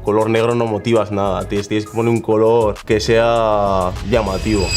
color negro no motivas nada, tienes que poner un color que sea llamativo.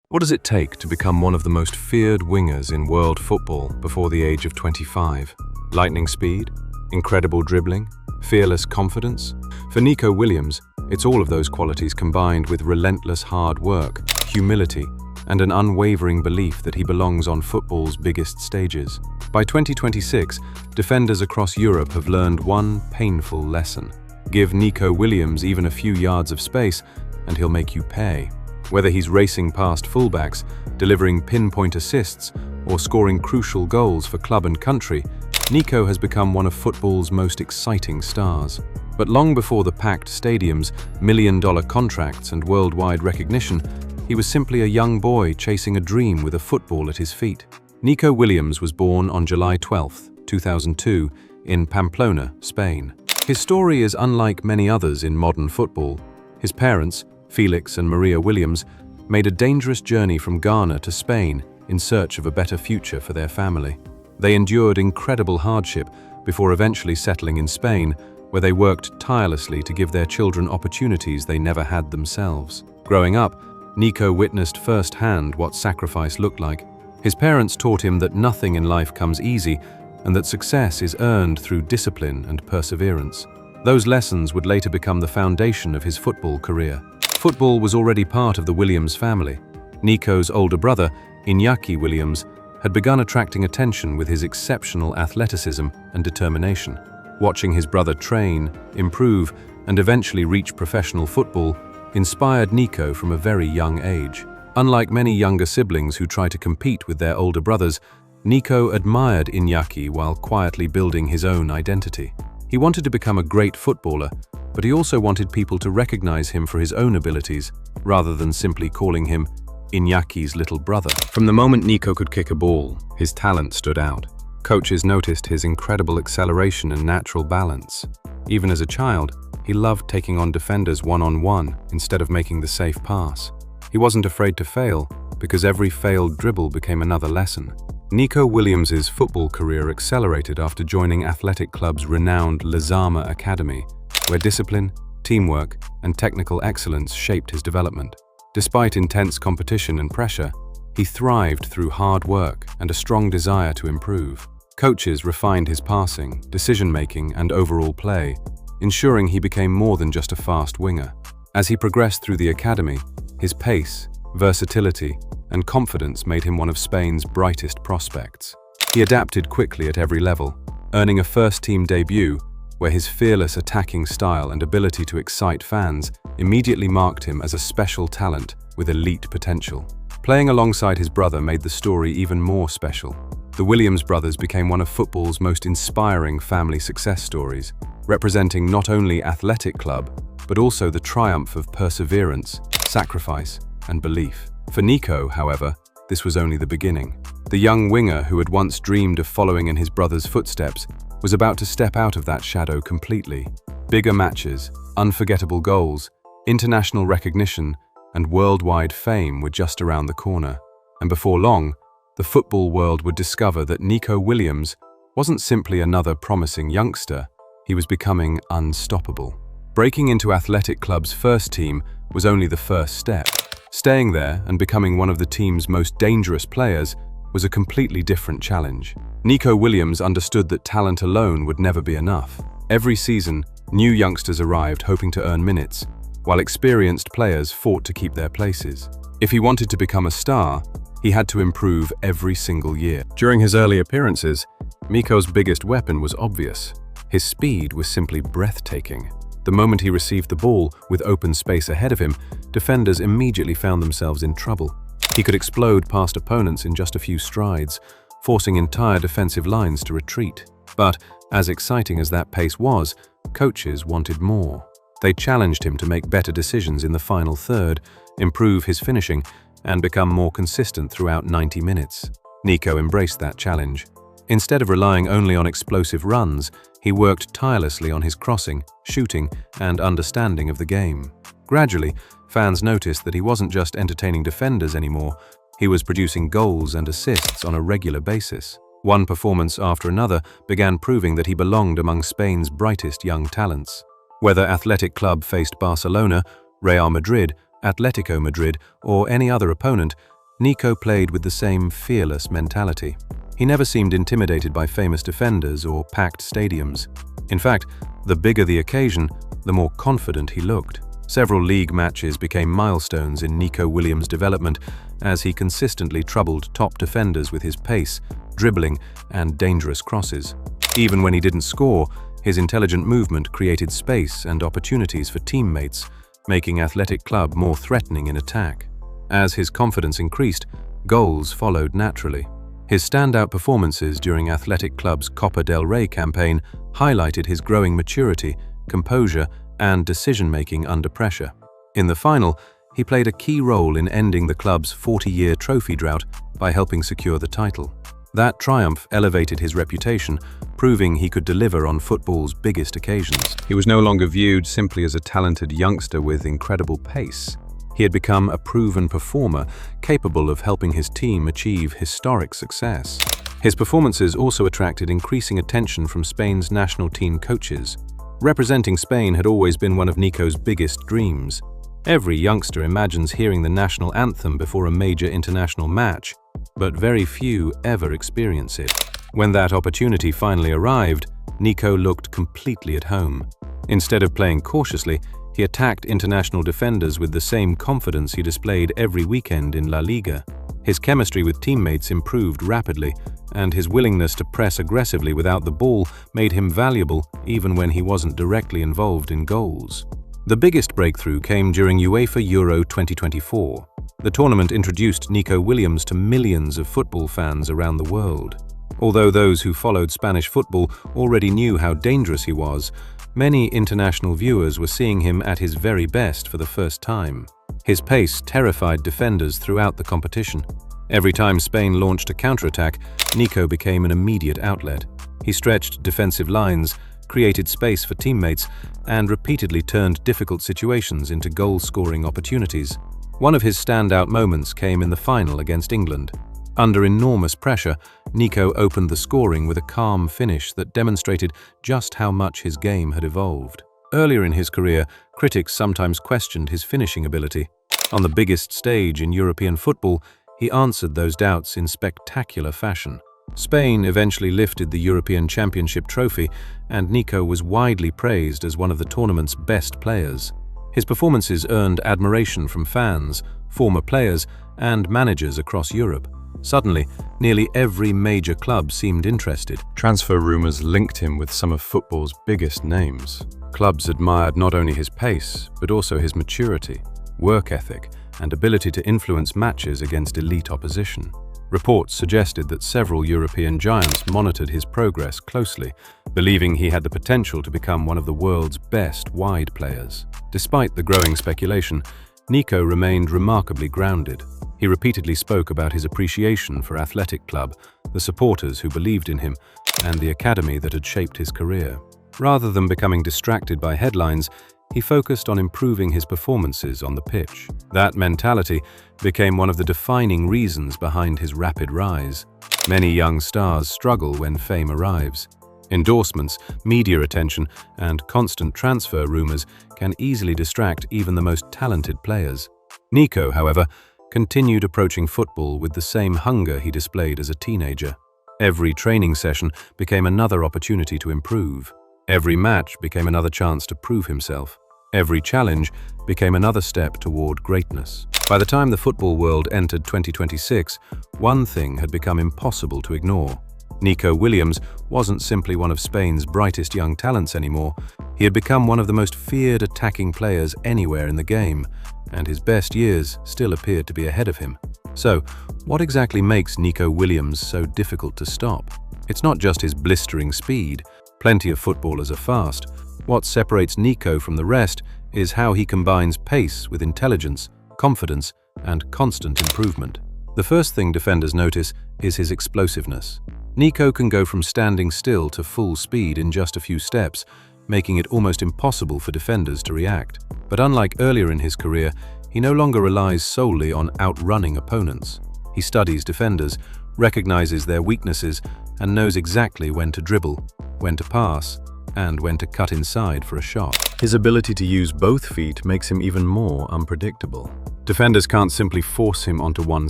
What does it take to become one of the most feared wingers in world football before the age of 25? Lightning speed? Incredible dribbling? Fearless confidence? For Nico Williams, it's all of those qualities combined with relentless hard work, humility, and an unwavering belief that he belongs on football's biggest stages. By 2026, defenders across Europe have learned one painful lesson. Give Nico Williams even a few yards of space, and he'll make you pay. Whether he's racing past fullbacks, delivering pinpoint assists, or scoring crucial goals for club and country, Nico has become one of football's most exciting stars. But long before the packed stadiums, million-dollar contracts, and worldwide recognition, he was simply a young boy chasing a dream with a football at his feet. Nico Williams was born on July 12, 2002, in Pamplona, Spain. His story is unlike many others in modern football. His parents, Felix and Maria Williams, made a dangerous journey from Ghana to Spain in search of a better future for their family. They endured incredible hardship before eventually settling in Spain, where they worked tirelessly to give their children opportunities they never had themselves. Growing up, Nico witnessed firsthand what sacrifice looked like. His parents taught him that nothing in life comes easy and that success is earned through discipline and perseverance. Those lessons would later become the foundation of his football career. Football was already part of the Williams family. Nico's older brother, Iñaki Williams, had begun attracting attention with his exceptional athleticism and determination. Watching his brother train, improve, and eventually reach professional football inspired Nico from a very young age. Unlike many younger siblings who try to compete with their older brothers, Nico admired Iñaki while quietly building his own identity. He wanted to become a great footballer, but he also wanted people to recognize him for his own abilities, rather than simply calling him Iñaki's little brother. From the moment Nico could kick a ball, his talent stood out. Coaches noticed his incredible acceleration and natural balance. Even as a child, he loved taking on defenders one-on-one instead of making the safe pass. He wasn't afraid to fail, because every failed dribble became another lesson. Nico Williams's football career accelerated after joining athletic club's renowned Lezama Academy, where discipline, teamwork, and technical excellence shaped his development. Despite intense competition and pressure, he thrived through hard work and a strong desire to improve. Coaches refined his passing, decision-making, and overall play, ensuring he became more than just a fast winger. As he progressed through the academy, his pace, versatility, and confidence made him one of Spain's brightest prospects. He adapted quickly at every level, earning a first-team debut where his fearless attacking style and ability to excite fans immediately marked him as a special talent with elite potential. Playing alongside his brother made the story even more special. The Williams brothers became one of football's most inspiring family success stories, representing not only athletic club, but also the triumph of perseverance, sacrifice, and belief. For Nico, however, this was only the beginning. The young winger who had once dreamed of following in his brother's footsteps was about to step out of that shadow completely. Bigger matches, unforgettable goals, international recognition, and worldwide fame were just around the corner. And before long, the football world would discover that Nico Williams wasn't simply another promising youngster, he was becoming unstoppable. Breaking into athletic club's first team was only the first step. Staying there and becoming one of the team's most dangerous players was a completely different challenge. Nico Williams understood that talent alone would never be enough. Every season, new youngsters arrived hoping to earn minutes, while experienced players fought to keep their places. If he wanted to become a star, he had to improve every single year. During his early appearances, Nico's biggest weapon was obvious. His speed was simply breathtaking. The moment he received the ball, with open space ahead of him, defenders immediately found themselves in trouble. He could explode past opponents in just a few strides, forcing entire defensive lines to retreat. But, as exciting as that pace was, coaches wanted more. They challenged him to make better decisions in the final third, improve his finishing, and become more consistent throughout 90 minutes. Nico embraced that challenge. Instead of relying only on explosive runs, he worked tirelessly on his crossing, shooting, and understanding of the game. Gradually, fans noticed that he wasn't just entertaining defenders anymore, he was producing goals and assists on a regular basis. One performance after another began proving that he belonged among Spain's brightest young talents. Whether Athletic Club faced Barcelona, Real Madrid, Atletico Madrid, or any other opponent, Nico played with the same fearless mentality. He never seemed intimidated by famous defenders or packed stadiums. In fact, the bigger the occasion, the more confident he looked. Several league matches became milestones in Nico Williams' development as he consistently troubled top defenders with his pace, dribbling, and dangerous crosses. Even when he didn't score, his intelligent movement created space and opportunities for teammates, making Athletic Club more threatening in attack. As his confidence increased, goals followed naturally. His standout performances during Athletic Club's Copa del Rey campaign highlighted his growing maturity, composure, and decision-making under pressure. In the final, he played a key role in ending the club's 40-year trophy drought by helping secure the title. That triumph elevated his reputation, proving he could deliver on football's biggest occasions. He was no longer viewed simply as a talented youngster with incredible pace. He had become a proven performer, capable of helping his team achieve historic success. His performances also attracted increasing attention from Spain's national team coaches. Representing Spain had always been one of Nico's biggest dreams. Every youngster imagines hearing the national anthem before a major international match, but very few ever experience it. When that opportunity finally arrived, Nico looked completely at home. Instead of playing cautiously, he attacked international defenders with the same confidence he displayed every weekend in La Liga. His chemistry with teammates improved rapidly, and his willingness to press aggressively without the ball made him valuable even when he wasn't directly involved in goals. The biggest breakthrough came during UEFA Euro 2024. The tournament introduced Nico Williams to millions of football fans around the world. Although those who followed Spanish football already knew how dangerous he was, many international viewers were seeing him at his very best for the first time. His pace terrified defenders throughout the competition. Every time Spain launched a counterattack, Nico became an immediate outlet. He stretched defensive lines, created space for teammates, and repeatedly turned difficult situations into goal-scoring opportunities. One of his standout moments came in the final against England. Under enormous pressure, Nico opened the scoring with a calm finish that demonstrated just how much his game had evolved. Earlier in his career, critics sometimes questioned his finishing ability. On the biggest stage in European football, he answered those doubts in spectacular fashion. Spain eventually lifted the European Championship trophy, and Nico was widely praised as one of the tournament's best players. His performances earned admiration from fans, former players, and managers across Europe. Suddenly, nearly every major club seemed interested. Transfer rumors linked him with some of football's biggest names. Clubs admired not only his pace, but also his maturity, work ethic, and ability to influence matches against elite opposition. Reports suggested that several European giants monitored his progress closely, believing he had the potential to become one of the world's best wide players. Despite the growing speculation, Nico remained remarkably grounded. He repeatedly spoke about his appreciation for Athletic Club, the supporters who believed in him, and the academy that had shaped his career. Rather than becoming distracted by headlines, he focused on improving his performances on the pitch. That mentality became one of the defining reasons behind his rapid rise. Many young stars struggle when fame arrives. Endorsements, media attention, and constant transfer rumors can easily distract even the most talented players. Nico, however, continued approaching football with the same hunger he displayed as a teenager. Every training session became another opportunity to improve. Every match became another chance to prove himself. Every challenge became another step toward greatness. By the time the football world entered 2026, one thing had become impossible to ignore. Nico Williams wasn't simply one of Spain's brightest young talents anymore. He had become one of the most feared attacking players anywhere in the game, and his best years still appeared to be ahead of him. So, what exactly makes Nico Williams so difficult to stop? It's not just his blistering speed. Plenty of footballers are fast. What separates Nico from the rest is how he combines pace with intelligence, confidence, and constant improvement. The first thing defenders notice is his explosiveness. Nico can go from standing still to full speed in just a few steps, making it almost impossible for defenders to react. But unlike earlier in his career, he no longer relies solely on outrunning opponents. He studies defenders, recognizes their weaknesses, and knows exactly when to dribble, when to pass, and when to cut inside for a shot. His ability to use both feet makes him even more unpredictable. Defenders can't simply force him onto one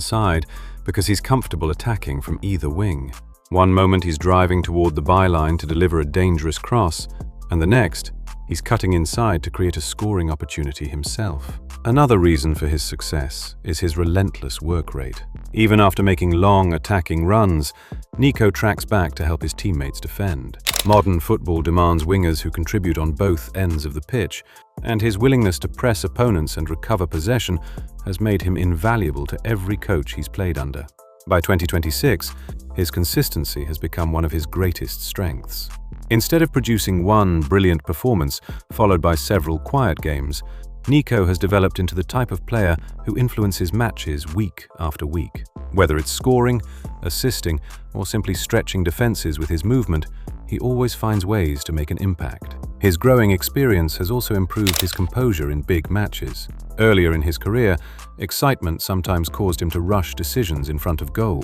side because he's comfortable attacking from either wing. One moment he's driving toward the byline to deliver a dangerous cross, and the next, he's cutting inside to create a scoring opportunity himself. Another reason for his success is his relentless work rate. Even after making long attacking runs, Nico tracks back to help his teammates defend. Modern football demands wingers who contribute on both ends of the pitch, and his willingness to press opponents and recover possession has made him invaluable to every coach he's played under. By 2026, his consistency has become one of his greatest strengths. Instead of producing one brilliant performance followed by several quiet games, Nico has developed into the type of player who influences matches week after week. Whether it's scoring, assisting, or simply stretching defenses with his movement, he always finds ways to make an impact. His growing experience has also improved his composure in big matches. Earlier in his career, excitement sometimes caused him to rush decisions in front of goal.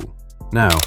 Now,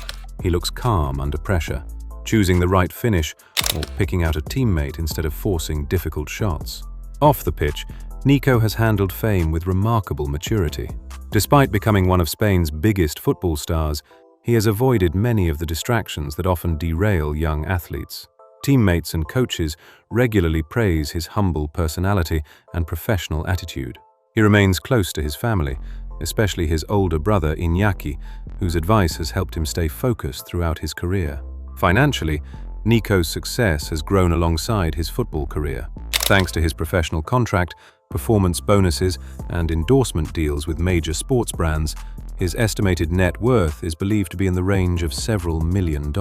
he looks calm under pressure, choosing the right finish or picking out a teammate instead of forcing difficult shots. Off the pitch, Nico has handled fame with remarkable maturity. Despite becoming one of Spain's biggest football stars, he has avoided many of the distractions that often derail young athletes. Teammates and coaches regularly praise his humble personality and professional attitude. He remains close to his family, especially his older brother Iñaki, whose advice has helped him stay focused throughout his career. Financially, Nico's success has grown alongside his football career. Thanks to his professional contract, performance bonuses, and endorsement deals with major sports brands, his estimated net worth is believed to be in the range of several $1 million.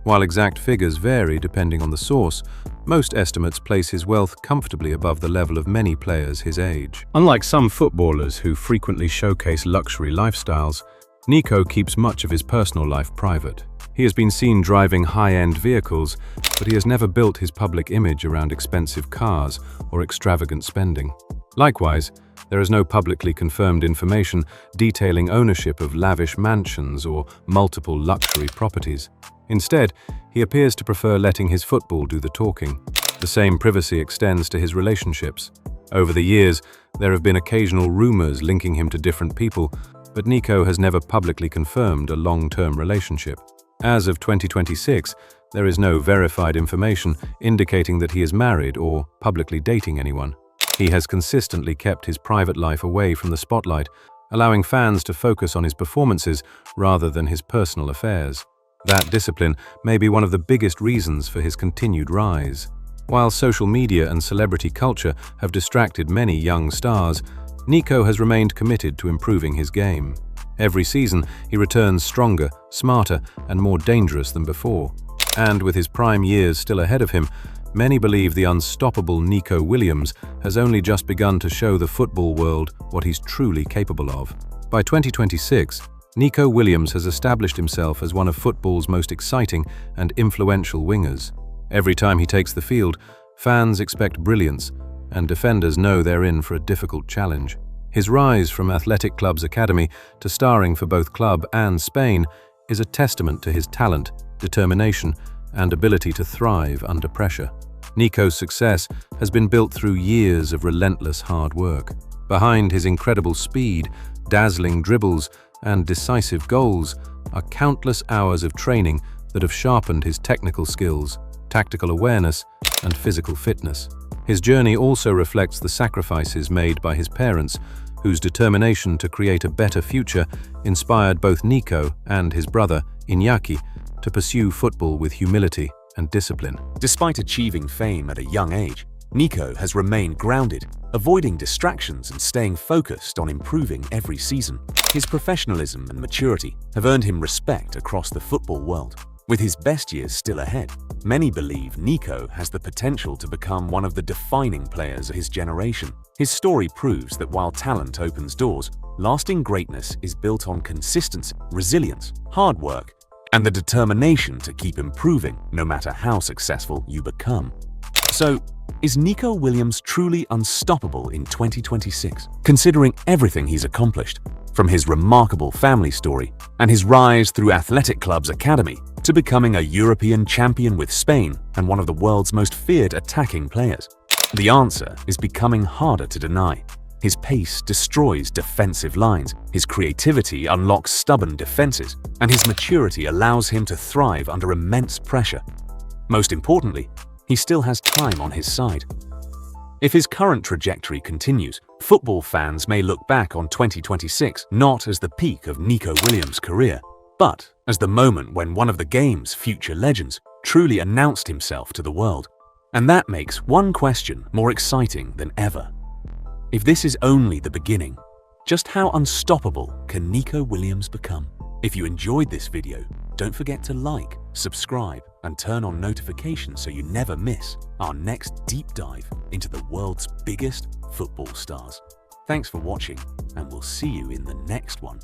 While exact figures vary depending on the source, most estimates place his wealth comfortably above the level of many players his age. Unlike some footballers who frequently showcase luxury lifestyles, Nico keeps much of his personal life private. He has been seen driving high-end vehicles, but he has never built his public image around expensive cars or extravagant spending. Likewise, there is no publicly confirmed information detailing ownership of lavish mansions or multiple luxury properties. Instead, he appears to prefer letting his football do the talking. The same privacy extends to his relationships. Over the years, there have been occasional rumors linking him to different people, but Nico has never publicly confirmed a long-term relationship. As of 2026, there is no verified information indicating that he is married or publicly dating anyone. He has consistently kept his private life away from the spotlight, allowing fans to focus on his performances rather than his personal affairs. That discipline may be one of the biggest reasons for his continued rise. While social media and celebrity culture have distracted many young stars, Nico has remained committed to improving his game. Every season, he returns stronger, smarter, and more dangerous than before. And with his prime years still ahead of him, many believe the unstoppable Nico Williams has only just begun to show the football world what he's truly capable of. By 2026, Nico Williams has established himself as one of football's most exciting and influential wingers. Every time he takes the field, fans expect brilliance, and defenders know they're in for a difficult challenge. His rise from Athletic Club's academy to starring for both club and Spain is a testament to his talent, determination, and ability to thrive under pressure. Nico's success has been built through years of relentless hard work. Behind his incredible speed, dazzling dribbles, and decisive goals are countless hours of training that have sharpened his technical skills, tactical awareness, and physical fitness. His journey also reflects the sacrifices made by his parents, whose determination to create a better future inspired both Nico and his brother, Iñaki, to pursue football with humility and discipline. Despite achieving fame at a young age, Nico has remained grounded, avoiding distractions and staying focused on improving every season. His professionalism and maturity have earned him respect across the football world. With his best years still ahead, many believe Nico has the potential to become one of the defining players of his generation. His story proves that while talent opens doors, lasting greatness is built on consistency, resilience, hard work, and the determination to keep improving no matter how successful you become. So, is Nico Williams truly unstoppable in 2026? Considering everything he's accomplished, From his remarkable family story and his rise through Athletic Club's academy to becoming a European champion with Spain and one of the world's most feared attacking players, the answer is becoming harder to deny. His pace destroys defensive lines, his creativity unlocks stubborn defenses, and his maturity allows him to thrive under immense pressure. Most importantly, he still has time on his side. If his current trajectory continues, football fans may look back on 2026 not as the peak of Nico Williams' career, but as the moment when one of the game's future legends truly announced himself to the world. And that makes one question more exciting than ever. If this is only the beginning, just how unstoppable can Nico Williams become? If you enjoyed this video, don't forget to like, subscribe, and turn on notifications so you never miss our next deep dive into the world's biggest football stars. Thanks for watching, and we'll see you in the next one.